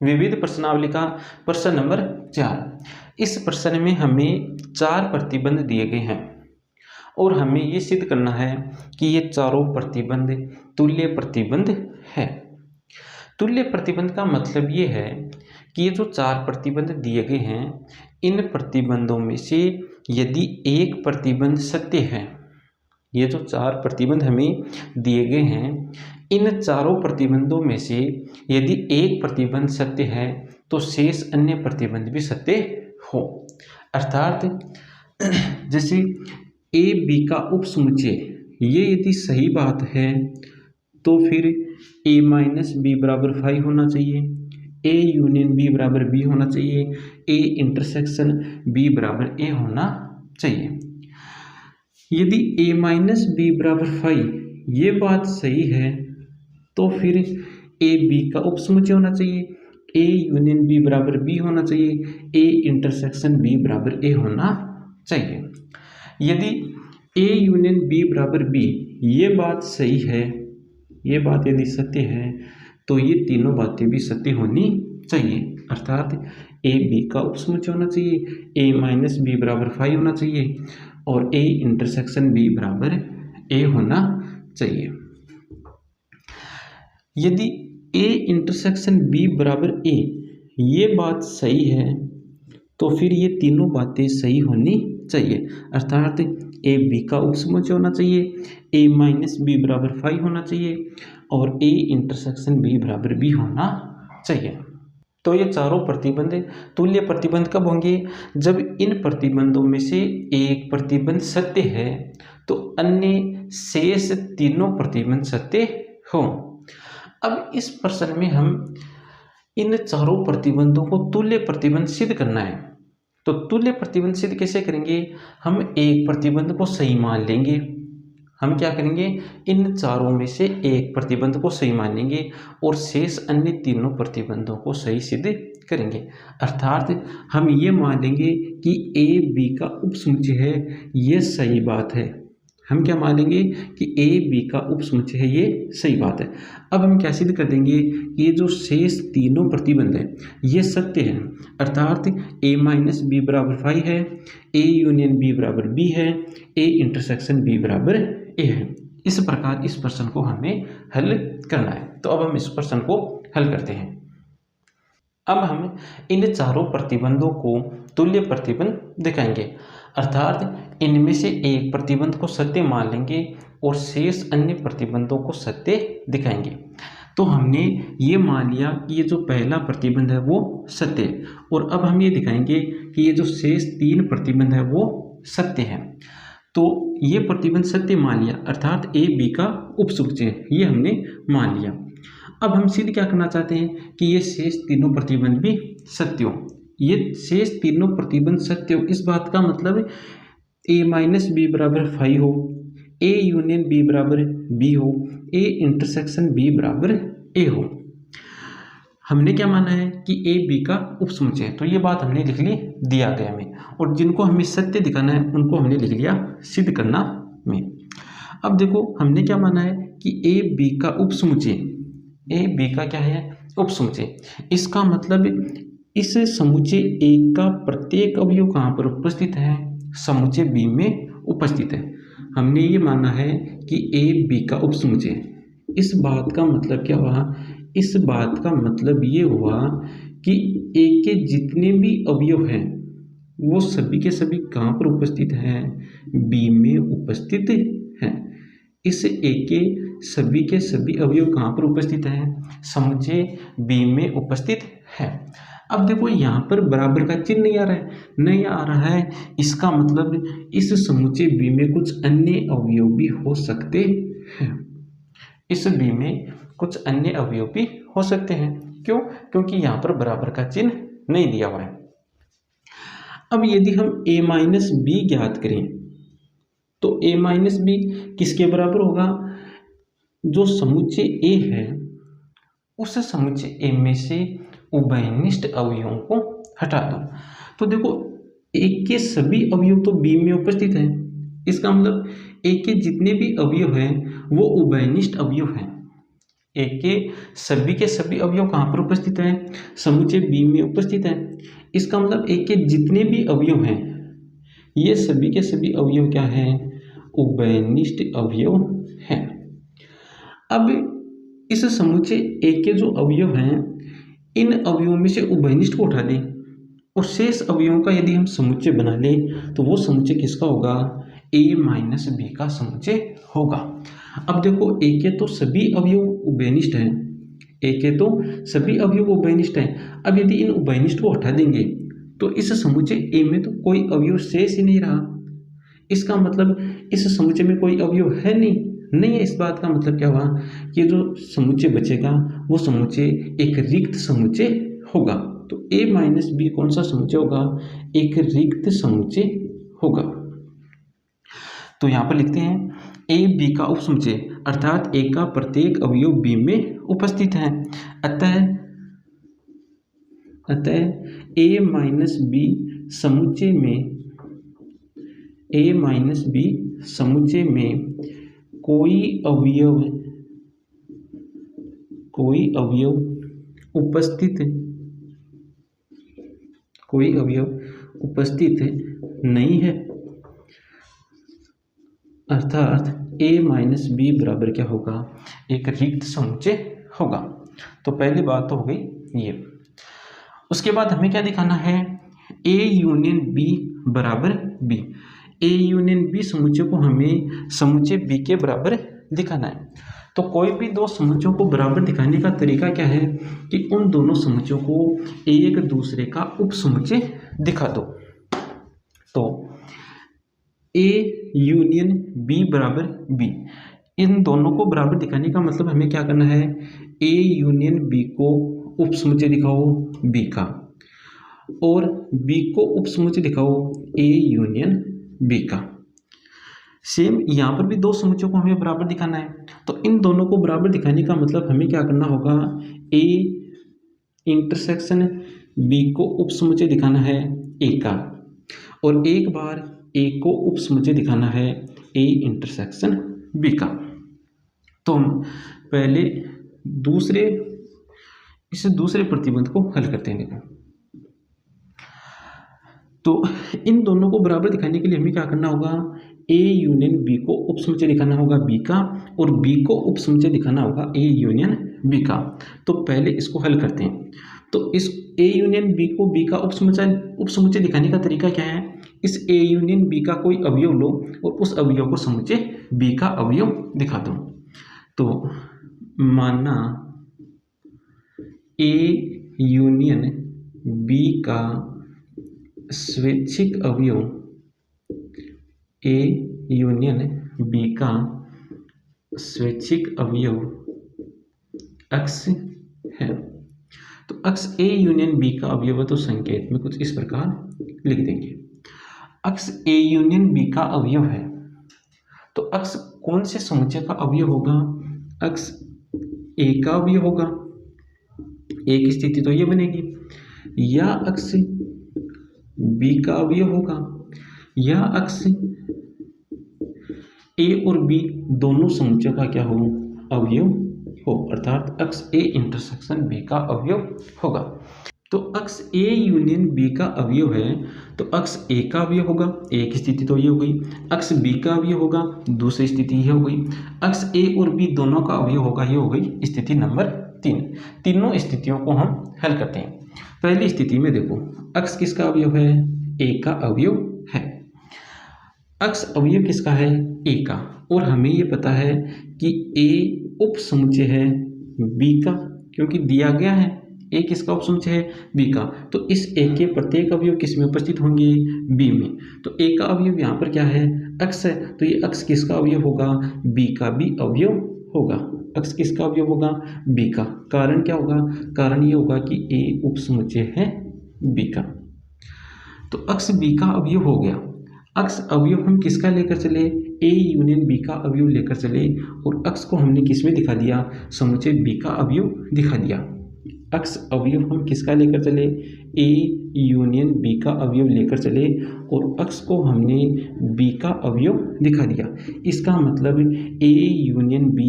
विविध प्रश्नावली का प्रश्न नंबर 4। इस प्रश्न में हमें 4 प्रतिबंध दिए गए हैं और हमें ये सिद्ध करना है कि ये चारों प्रतिबंध तुल्य प्रतिबंध है। तुल्य प्रतिबंध का मतलब ये है कि ये जो 4 प्रतिबंध दिए गए हैं, इन प्रतिबंधों में से यदि एक प्रतिबंध सत्य है, ये जो 4 प्रतिबंध हमें दिए गए हैं, इन चारों प्रतिबंधों में से यदि एक प्रतिबंध सत्य है तो शेष अन्य प्रतिबंध भी सत्य हो। अर्थात जैसे ए बी का उपसमुच्चय ये यदि सही बात है तो फिर ए माइनस बी बराबर 5 होना चाहिए, ए यूनियन बी बराबर बी होना चाहिए, ए इंटरसेक्शन बी बराबर ए होना चाहिए। यदि ए माइनस बी बराबर 5 ये बात सही है तो फिर ए बी का उपसमुच्चय होना चाहिए, ए यूनियन बी बराबर बी होना चाहिए, ए इंटरसेक्शन बी बराबर ए होना चाहिए। यदि ए यूनियन बी बराबर बी ये बात सही है, ये बात यदि सत्य है तो ये तीनों बातें भी सत्य होनी चाहिए। अर्थात ए बी का उपसमुच्चय होना चाहिए, ए माइनस बी बराबर 5 होना चाहिए और ए इंटरसेक्शन बी बराबर ए होना चाहिए। यदि ए इंटरसेक्शन बी बराबर ए ये बात सही है तो फिर ये तीनों बातें सही होनी चाहिए। अर्थात ए बी का उपसमुच्चय होना चाहिए, ए माइनस बी बराबर 5 होना चाहिए और ए इंटरसेक्शन बी बराबर बी होना चाहिए। तो ये चारों प्रतिबंध तुल्य प्रतिबंध कब होंगे? जब इन प्रतिबंधों में से एक प्रतिबंध सत्य है तो अन्य शेष तीनों प्रतिबंध सत्य हो। अब इस प्रश्न में हम इन चारों प्रतिबंधों को तुल्य प्रतिबंध सिद्ध करना है। तो तुल्य प्रतिबंध सिद्ध कैसे करेंगे? हम एक प्रतिबंध को सही मान लेंगे। हम क्या करेंगे? इन चारों में से एक प्रतिबंध को सही मान लेंगे और शेष अन्य तीनों प्रतिबंधों को सही सिद्ध करेंगे। अर्थात हम ये मान लेंगे कि ए बी का उपसमुच्चय है, ये सही बात है। हम क्या मानेंगे कि ए बी का उपसमुच्चय है, ये सही बात है। अब हम क्या सिद्ध कर देंगे कि ये जो शेष तीनों प्रतिबंध है ये सत्य है। अर्थात ए माइनस बी बराबर 5 है, ए यूनियन बी बराबर बी है, ए इंटरसेक्शन बी बराबर ए है। इस प्रकार इस प्रश्न को हमें हल करना है। तो अब हम इस प्रश्न को हल करते हैं। अब हम इन चारों प्रतिबंधों को तुल्य प्रतिबंध दिखाएंगे। अर्थात इनमें से एक प्रतिबंध को सत्य मान लेंगे और शेष अन्य प्रतिबंधों को सत्य दिखाएंगे। तो हमने ये मान लिया कि ये जो पहला प्रतिबंध है वो सत्य है और अब हम ये दिखाएंगे कि ये जो शेष 3 प्रतिबंध है वो सत्य है। तो ये प्रतिबंध सत्य मान लिया, अर्थात ए बी का उपसमुच्चय ये हमने मान लिया। अब हम सिद्ध क्या करना चाहते हैं कि ये शेष तीनों प्रतिबंध भी सत्य हो। ये शेष तीनों प्रतिबंध सत्य हो, इस बात का मतलब ए माइनस बी बराबर 5 हो, ए यूनियन बी बराबर बी हो, ए इंटरसेक्शन बी बराबर ए हो। हमने क्या माना है कि ए बी का उपसमुच्चय, तो ये बात हमने लिख ली दिया गया में, और जिनको हमें सत्य दिखाना है उनको हमने लिख लिया सिद्ध करना में। अब देखो हमने क्या माना है कि ए बी का उपसमुच्चय, ए बी का क्या है उपसमुच्चय। इसका मतलब इस समुच्चय ए का प्रत्येक अवयव कहाँ पर उपस्थित है? समुच्चय बी में उपस्थित है। हमने ये माना है कि ए बी का उपसमुच्चय। इस बात का मतलब क्या हुआ? इस बात का मतलब ये हुआ कि ए के जितने भी अवयव हैं वो सभी के सभी कहाँ पर उपस्थित हैं? बी में उपस्थित हैं। इस ए के सभी अवयव कहाँ पर उपस्थित हैं? समुच्चय बी में उपस्थित है। अब देखो यहाँ पर बराबर का चिन्ह नहीं आ रहा है, इसका मतलब इस समुच्चय बी में कुछ अन्य अवयव भी हो सकते हैं। इस बी में कुछ अन्य अवयव भी हो सकते हैं। क्यों? क्योंकि यहाँ पर बराबर का चिन्ह नहीं दिया हुआ है। अब यदि हम a माइनस बी ज्ञात करें तो a माइनस बी किसके बराबर होगा? जो समुच्चय a है उस समुच्चय a में से उभयनिष्ठ अवयवों को हटा दो। तो देखो a के सभी अवयव तो b में उपस्थित हैं, इसका मतलब a के जितने भी अवयव हैं वो उभयनिष्ठ अवयव हैं। ए के सभी अवयव कहाँ पर उपस्थित हैं? समुच्चय बी में उपस्थित हैं। इसका मतलब ए के जितने भी अवयव हैं ये सभी के सभी अवयव क्या हैं? उभयनिष्ठ अवयव हैं। अब इस समुच्चय ए के जो अवयव हैं इन अवयवों में से उभयनिष्ठ को उठा दें और शेष अवयवों का यदि हम समुच्चय बना लें तो वो समुच्चय किसका होगा? a माइनस बी का समुच्चय होगा। अब देखो a के तो सभी अवयव उभयनिष्ठ हैं, a के तो सभी अवयव उभयनिष्ठ हैं। अब यदि इन उभयनिष्ठ को हटा देंगे तो इस समुच्चय a में तो कोई अवयव शेष ही नहीं रहा। इसका मतलब इस समुच्चय में कोई अवयव है नहीं है। इस बात का मतलब क्या हुआ कि जो समुच्चय बचेगा वो समुच्चय एक रिक्त समुच्चय होगा। तो a माइनस बी कौन सा समुच्चय होगा? एक रिक्त समुच्चय होगा। तो यहाँ पर लिखते हैं a b का उपसमुच्चय अर्थात a का प्रत्येक अवयव b में उपस्थित है। अतः a माइनस बी समुच्चय में कोई अवयव उपस्थित नहीं है। अर्थात a माइनस बी बराबर क्या होगा? एक रिक्त समुच्चय होगा। तो पहली बात तो हो गई ये। उसके बाद हमें क्या दिखाना है? a यूनियन b बराबर b। a यूनियन b समुच्चय को हमें समुच्चय b के बराबर दिखाना है। तो कोई भी दो समुच्चयों को बराबर दिखाने का तरीका क्या है कि उन दोनों समुच्चयों को एक दूसरे का उपसमुच्चय दिखा दो। तो a यूनियन b बराबर b, इन दोनों को बराबर दिखाने का मतलब हमें क्या करना है? a यूनियन b को उपसमुच्चय दिखाओ b का और b को उपसमुच्चय दिखाओ a यूनियन b का। सेम यहाँ पर भी दो समुच्चयों को हमें बराबर दिखाना है। तो इन दोनों को बराबर दिखाने का मतलब हमें क्या करना होगा? a इंटरसेक्शन b को उपसमुच्चय दिखाना है a का और एक बार a को उपसमुच्चय दिखाना है a इंटरसेक्शन b का। तो हम पहले इस दूसरे प्रतिबंध को हल करते हैं। देखो तो इन दोनों को बराबर दिखाने के लिए हमें क्या करना होगा? a यूनियन b को उपसमुच्चय दिखाना होगा b का और b को उपसमुच्चय दिखाना होगा a यूनियन b का। तो पहले इसको हल करते हैं। तो इस a यूनियन b को b का उपसमुच्चय दिखाने का तरीका क्या है? इस a यूनियन b का कोई अवयव लो और उस अवयव को समुच्चय b का अवयव दिखा दो। तो माना a यूनियन b का स्वैच्छिक अवयव a यूनियन b का स्वैच्छिक अवयव x है। तो x a यूनियन b का अवयव है तो संकेत में कुछ इस प्रकार लिख देंगे। x a यूनियन b का अवयव है तो x कौन से समुच्चय का अवयव होगा? x a का अवयव होगा। एक स्थिति तो ये बनेगी, या x b का अवयव होगा या x a और b दोनों समुच्चयों का क्या हो? अवयव हो, अर्थात x a इंटरसेक्शन b का अवयव होगा। तो x a यूनियन b का अवयव है तो x a का अवयव होगा, एक स्थिति तो ये हो गई। x b का अवयव होगा, दूसरी स्थिति ये हो गई। x a और b दोनों का अवयव होगा, ये हो गई स्थिति नंबर 3। तीनों स्थितियों को हम हल करते हैं। पहली स्थिति में देखो x किसका अवयव है? a का अवयव है। x अवयव किसका है? a का, और हमें ये पता है कि a उपसमुच्चय है b का, क्योंकि दिया गया है a किसका उपसमुच्चय है? b का। तो इस a के प्रत्येक अवयव किस में उपस्थित होंगे? b में। तो a का अवयव यहाँ पर क्या है? x है, तो ये x किसका अवयव होगा? b का भी अवयव होगा। x किसका अवयव होगा? b का। कारण क्या होगा? कारण ये होगा कि a उपसमुच्चय है b का। तो x b का अवयव हो गया। x अवयव हम किसका लेकर चले? a यूनियन b का अवयव लेकर चले और x को हमने किस में दिखा दिया? समुच्चय b का अवयव दिखा दिया। x अवयव हम किसका लेकर चले? a यूनियन b का अवयव लेकर चले और x को हमने b का अवयव दिखा दिया। इसका मतलब a यूनियन b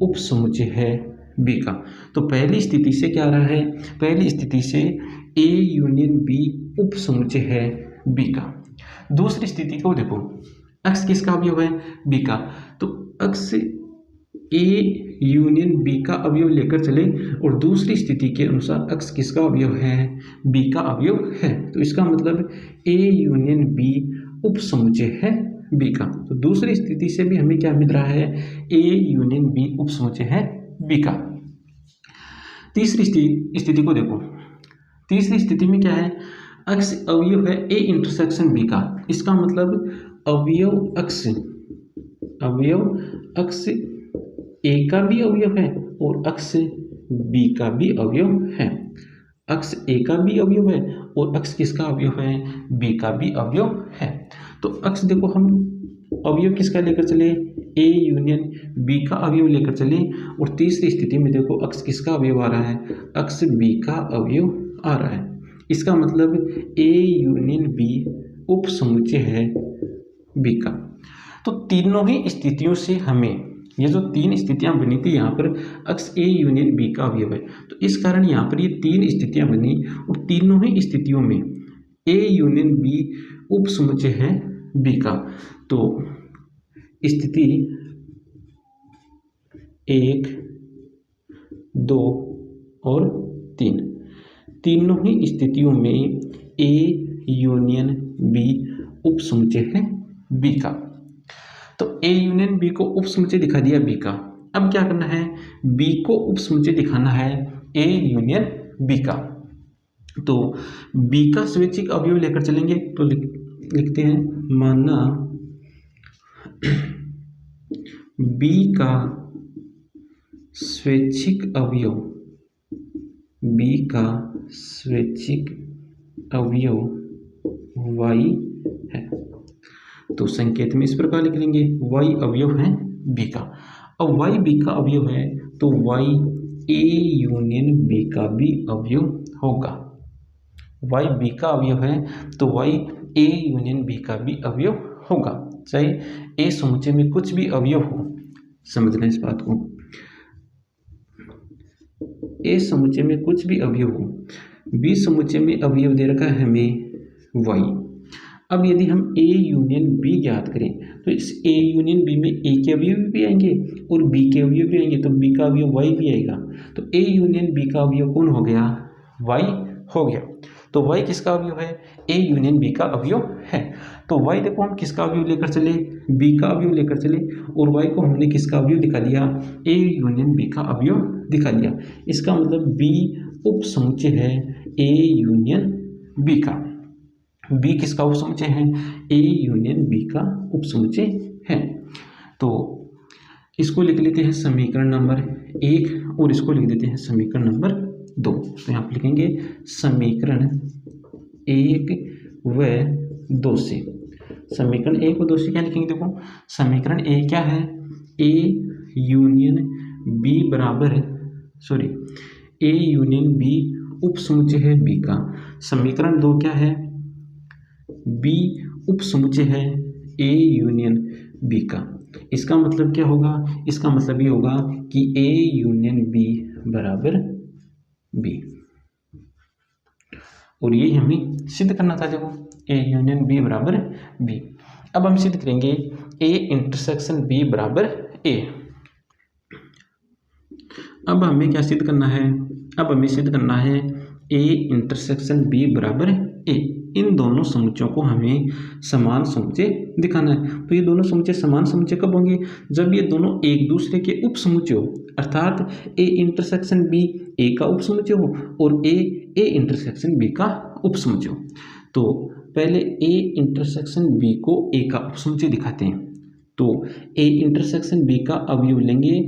उपसमुच्चय है बी का। तो पहली स्थिति से क्या आ रहा है, पहली स्थिति से ए यूनियन बी उप समुच्चय है बी का। दूसरी स्थिति को देखो, एक्स किसका अवयव है, बी का। तो एक्स ए यूनियन बी का अवयव लेकर चले और दूसरी स्थिति के अनुसार एक्स किसका अवयव है, बी का अवयव है। तो इसका मतलब ए यूनियन बी उप समुच्चय है बी का। तो दूसरी स्थिति से भी हमें क्या मिल रहा है, ए यूनियन बी उप समुच्चय है बी का। तीसरी स्थिति को देखो, तीसरी स्थिति में क्या है, एक्स अवयव है ए इंटरसेक्शन बी का। इसका मतलब अवयव एक्स ए का भी अवयव है और एक्स बी का भी अवयव है। एक्स ए का भी अवयव है और एक्स किसका अवयव है, बी का भी अवयव है। तो एक्स देखो, हम अवयव किसका लेकर चले, ए यूनियन बी का अवयव लेकर चले और तीसरी स्थिति में देखो एक्स किसका अवयव आ रहा है, एक्स बी का अवयव आ रहा है। इसका मतलब ए यूनियन बी उप समुच्चय है बी का। तो तीनों ही स्थितियों से हमें, ये जो तीन स्थितियां बनी थी यहाँ पर एक्स ए यूनियन बी का अवयव है, तो इस कारण यहाँ पर ये तीन स्थितियां बनी और तीनों ही स्थितियों में ए यूनियन बी उप समुच्चय है बी का। तो स्थिति 1, 2 और 3, तीनों ही स्थितियों में ए यूनियन बी उप समुच्चय है बी का। तो ए यूनियन बी को उप समुच्चय दिखा दिया बी का। अब क्या करना है, बी को उप समुच्चय दिखाना है ए यूनियन बी का। तो बी का स्वैच्छिक अवयव लेकर चलेंगे, तो लिखते हैं माना बी का स्वैच्छिक अवयव, बी का स्वैच्छिक अवयव y है। तो संकेत में इस प्रकार लिख लेंगे, y अवयव है b का। अब y b का अवयव है तो y a यूनियन b का भी अवयव होगा। y b का अवयव है तो y a यूनियन b का भी अवयव होगा, चाहे a समुच्चय में कुछ भी अवयव हो। समझ लें इस बात को, a समुच्चय में कुछ भी अवयव हो, b समुच्चय में अवयव दे रखा है हमें y। अब यदि हम a यूनियन b ज्ञात करें तो इस a यूनियन b में a के अवयव भी आएंगे और b के अवयव भी आएंगे, तो b का अवयव y भी आएगा। तो a यूनियन b का अवयव कौन हो गया, y हो गया। तो y किसका अवयव है, a यूनियन b का अवयव है। तो y देखो, हम किसका अवयव लेकर चले, b का अवयव लेकर चले और y को हमने किसका अवयव दिखा दिया, a यूनियन b का अवयव दिखा दिया। इसका मतलब b उप समुच्चय है a यूनियन b का। बी किसका उप समुच्चय है, ए यूनियन बी का उप समुच्चय है। तो इसको लिख लेते हैं समीकरण नंबर 1 और इसको लिख देते हैं समीकरण नंबर 2। तो यहाँ पर लिखेंगे समीकरण 1 व 2 से, समीकरण 1 व 2 से क्या लिखेंगे, देखो समीकरण ए क्या है, ए यूनियन बी बराबर, ए यूनियन बी उप समुच्चय है बी का। समीकरण 2 क्या है, बी उप समुच्चय है ए यूनियन बी का। इसका मतलब क्या होगा, इसका मतलब ये होगा कि ए यूनियन बी बराबर बी, और ये हमें सिद्ध करना था। देखो ए यूनियन बी बराबर बी। अब हम सिद्ध करेंगे ए इंटरसेक्शन बी बराबर ए। अब हमें क्या सिद्ध करना है, अब हमें सिद्ध करना है ए इंटरसेक्शन बी बराबर ए। इन दोनों समुच्चयों को हमें समान समुच्चय दिखाना है। तो ये दोनों समुच्चय समान समुच्चय कब होंगे, जब ये दोनों एक दूसरे के उप समुच्चय हो, अर्थात ए इंटरसेक्शन बी ए का उप समुच्चय हो और ए इंटरसेक्शन बी का उप समुच्चय हो। तो पहले ए इंटरसेक्शन बी को ए का उप समुच्चय दिखाते हैं। तो ए इंटरसेक्शन बी का अवयव लेंगे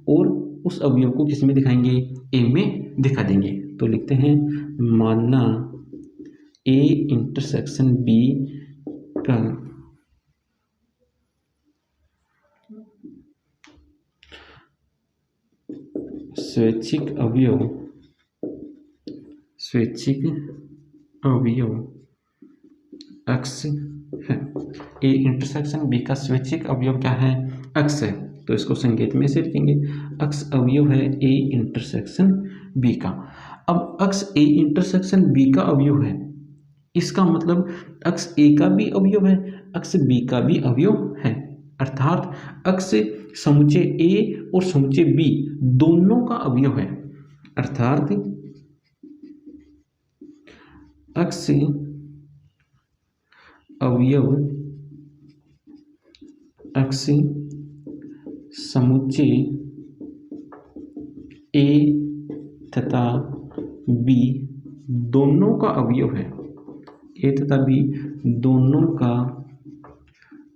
और उस अवयव को किस में दिखाएंगे, ए में दिखा देंगे। तो लिखते हैं माना ए इंटरसेक्शन बी का स्वैच्छिक अवयव x है। ए इंटरसेक्शन बी का स्वैच्छिक अवयव क्या है, x है। तो इसको संकेत में से लिखेंगे, अक्ष अवयव है ए इंटरसेक्शन बी का। अब अक्ष ए इंटरसेक्शन बी का अवयव है, इसका मतलब अक्ष ए का भी अवयव है, अक्ष बी का भी अवयव है, अर्थात अक्ष समुच्चय ए और समुच्चय बी दोनों का अवयव है, अर्थात अक्ष अवयव अक्ष समुच्चय ए तथा बी दोनों का अवयव है, ए तथा बी दोनों का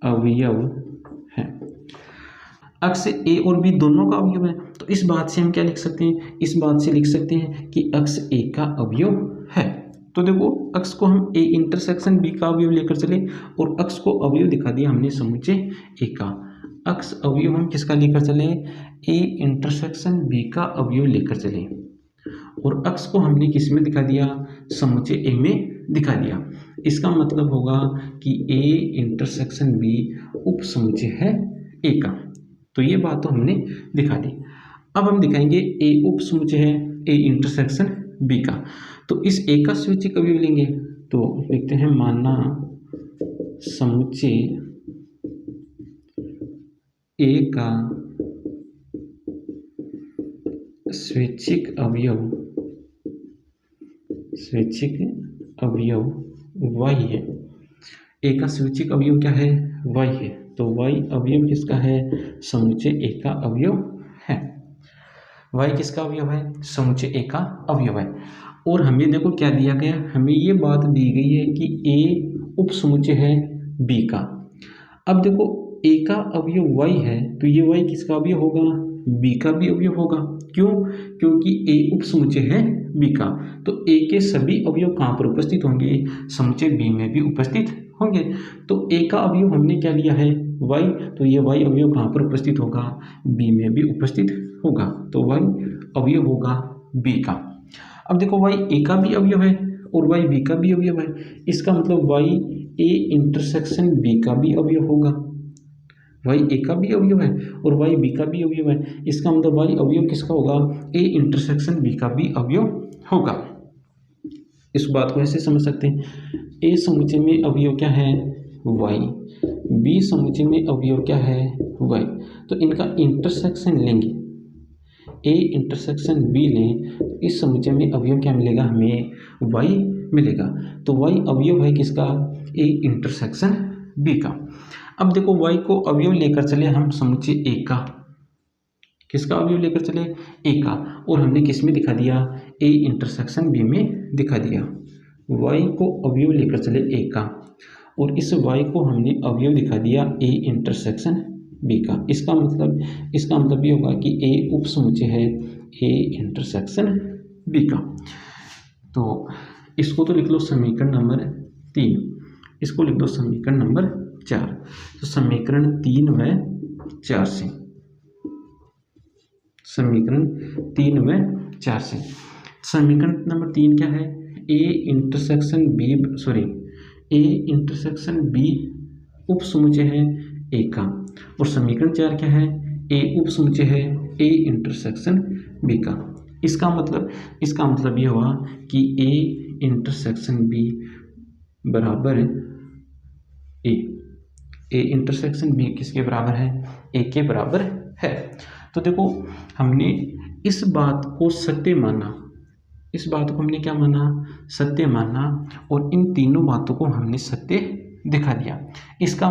अवयव है। अक्ष ए और बी दोनों का अवयव है, तो इस बात से हम क्या लिख सकते हैं, इस बात से लिख सकते हैं कि अक्ष ए का अवयव है। तो देखो अक्ष को हम ए इंटरसेक्शन बी का अवयव लेकर चले और अक्ष को अवयव दिखा दिया हमने समुच्चय ए का। अक्ष अवयव हम किसका लेकर चले, ए इंटरसेक्शन बी का अवयव लेकर चले, और अक्ष को हमने किस में दिखा दिया, समुच्चय ए में दिखा दिया। इसका मतलब होगा कि ए इंटरसेक्शन बी उप समुच्चय है ए का। तो ये बात तो हमने दिखा दी। अब हम दिखाएंगे ए उप समुच्चय है ए इंटरसेक्शन बी का। तो इस ए का सूचिक अवयव लेंगे, तो लिखते हैं माना समुच्चय ए का स्वैच्छिक अवयव y है। ए का स्वैच्छिक अवयव क्या है, y है, तो y अवयव किसका है, समुच्चय ए का अवयव है। y किसका अवयव है, समुच्चय ए का अवयव है। और हमें देखो क्या दिया गया, हमें ये बात दी गई है कि a उप समुच्चय है b का। अब देखो a का अवयव y है, तो ये y किसका अवयव होगा, b का भी अवयव होगा। क्यों, क्योंकि a उप समुच्चय है b का, तो a के सभी अवयव कहाँ पर उपस्थित होंगे, समुच्चय b में भी उपस्थित होंगे। तो a का अवयव हमने क्या लिया है, y, तो ये y अवयव कहाँ पर उपस्थित होगा, b में भी उपस्थित होगा, तो y अवयव होगा b का। अब देखो y a का भी अवयव है और y b का भी अवयव है, इसका मतलब y a इंटरसेक्शन b का भी अवयव होगा, y a का भी अवयव है और y b का भी अवयव है, इसका मतलब y अवयव किसका होगा, a इंटरसेक्शन b का भी अवयव होगा। इस बात को ऐसे समझ सकते हैं, a समुच्चय में अवयव क्या है, y, b समुच्चय में अवयव क्या है, y, तो इनका इंटरसेक्शन लेंगे, a इंटरसेक्शन b लें, तो इस समुच्चय में अवयव क्या मिलेगा, हमें y मिलेगा। तो y अवयव है किसका, a इंटरसेक्शन b का। अब देखो y को अवयव लेकर चले हम समुच्चय a का, किसका अवयव लेकर चले, a का, और हमने किस में दिखा दिया, a इंटरसेक्शन b में दिखा दिया। y को अवयव लेकर चले a का और इस y को हमने अवयव दिखा दिया a इंटरसेक्शन b का। इसका मतलब ये होगा कि a उप समुच्चय है a इंटरसेक्शन b का। तो इसको तो लिख लो समीकरण नंबर 3, इसको लिख दो समीकरण नंबर 4। तो समीकरण 3 व 4 से, समीकरण 3 व 4 से, समीकरण नंबर 3 क्या है, a इंटरसेक्शन b उप समुच्चय है a का, और समीकरण 4 क्या है, a उप समुच्चय है a इंटरसेक्शन b का। इसका मतलब ये हुआ कि a इंटरसेक्शन b बराबर a इंटरसेक्शन b किसके बराबर है, a के बराबर है। तो देखो हमने इस बात को सत्य माना, इस बात को हमने क्या माना, सत्य माना, और इन तीनों बातों को हमने सत्य दिखा दिया। इसका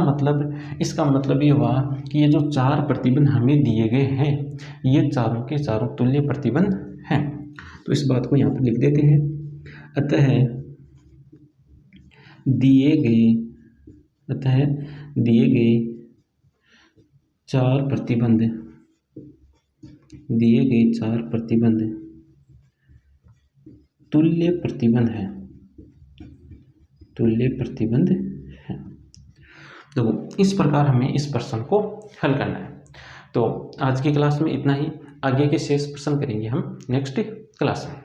मतलब ये हुआ कि ये जो 4 प्रतिबंध हमें दिए गए हैं, ये चारों के चारों तुल्य प्रतिबंध हैं। तो इस बात को यहाँ पर लिख देते हैं। अतः दिए गए 4 प्रतिबंध तुल्य प्रतिबंध है। देखो इस प्रकार हमें इस प्रश्न को हल करना है। तो आज की क्लास में इतना ही, आगे के शेष प्रश्न करेंगे हम नेक्स्ट क्लास में।